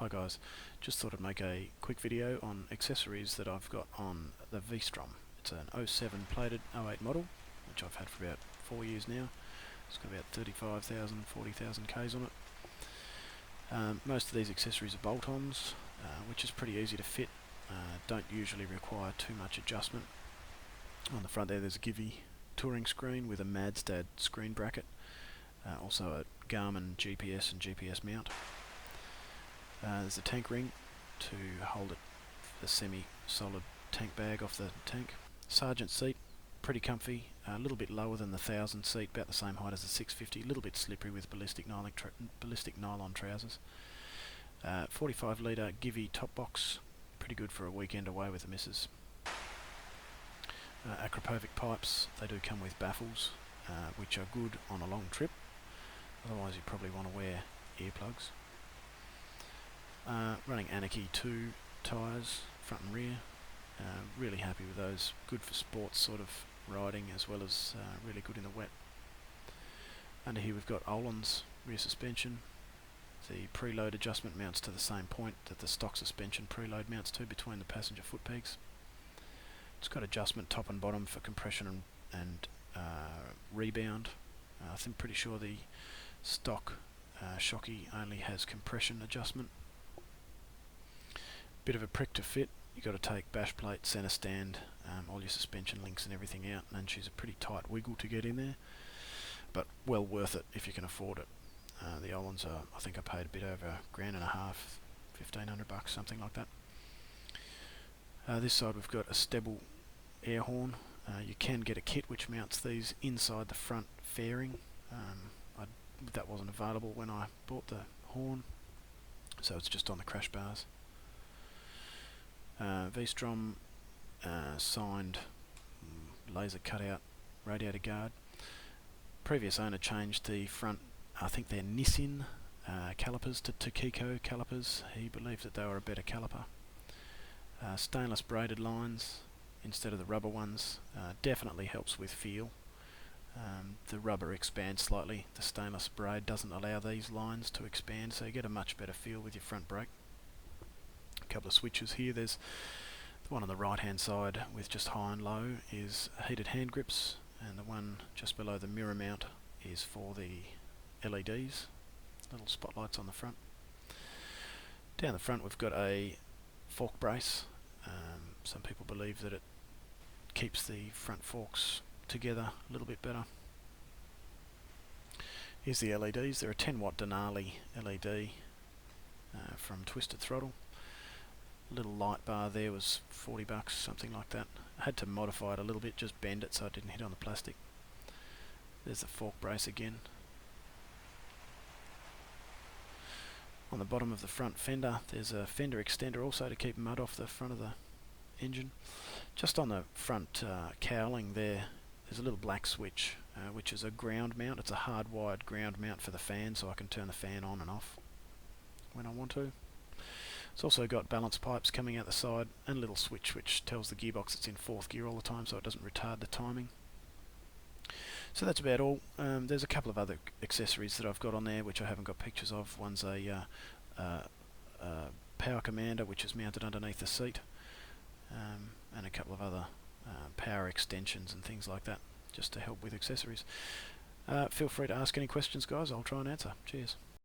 Hi guys, just thought I'd make a quick video on accessories that I've got on the V-Strom. It's an '07 plated '08 model, which I've had for about 4 years now. It's got about 35,000, 40,000 Ks on it. Most of these accessories are bolt-ons, which is pretty easy to fit. Don't usually require too much adjustment. On the front there's a Givi touring screen with a Madstad screen bracket. Also a Garmin GPS and GPS mount. There's a tank ring to hold a semi-solid tank bag off the tank. Sergeant seat, pretty comfy, a little bit lower than the 1000 seat, about the same height as the 650, a little bit slippery with ballistic nylon trousers. 45 litre Givi top box, pretty good for a weekend away with the missus. Akrapovic pipes, they do come with baffles, which are good on a long trip, otherwise you probably want to wear earplugs. Running Anarchy 2 tyres, front and rear. Really happy with those. Good for sports sort of riding as well as really good in the wet. Under here we've got Öhlins rear suspension. The preload adjustment mounts to the same point that the stock suspension preload mounts to, between the passenger foot pegs. It's got adjustment top and bottom for compression and rebound. I'm pretty sure the stock Shockey only has compression adjustment. Bit of a prick to fit. You've got to take bash plate, centre stand, all your suspension links and everything out, and she's a pretty tight wiggle to get in there, but well worth it if you can afford it. The Öhlins are, I think I paid a bit over £1,500, $1,500, something like that. This side we've got a Stebble air horn. You can get a kit which mounts these inside the front fairing. That wasn't available when I bought the horn, so it's just on the crash bars. V-Strom signed laser cutout radiator guard. Previous owner changed the front, I think they're Nissin calipers to Tokiko calipers. He believed that they were a better caliper. Stainless braided lines instead of the rubber ones. Definitely helps with feel. The rubber expands slightly. The stainless braid doesn't allow these lines to expand, so you get a much better feel with your front brake. A couple of switches here. There's the one on the right hand side with just high and low is heated hand grips, and the one just below the mirror mount is for the LEDs, little spotlights on the front. Down the front we've got a fork brace. Some people believe that it keeps the front forks together a little bit better. Here's the LEDs. They're a 10 watt Denali LED from Twisted Throttle. Little light bar there was $40, something like that. I had to modify it a little bit, just bend it so it didn't hit on the plastic. There's the fork brace again. On the bottom of the front fender there's a fender extender also to keep mud off the front of the engine. Just on the front cowling there's a little black switch which is a ground mount. It's a hardwired ground mount for the fan, so I can turn the fan on and off when I want to. It's also got balance pipes coming out the side and a little switch which tells the gearbox it's in 4th gear all the time, so it doesn't retard the timing. So that's about all. There's a couple of other accessories that I've got on there which I haven't got pictures of. One's a power commander which is mounted underneath the seat, and a couple of other power extensions and things like that, just to help with accessories. Feel free to ask any questions, guys. I'll try and answer. Cheers.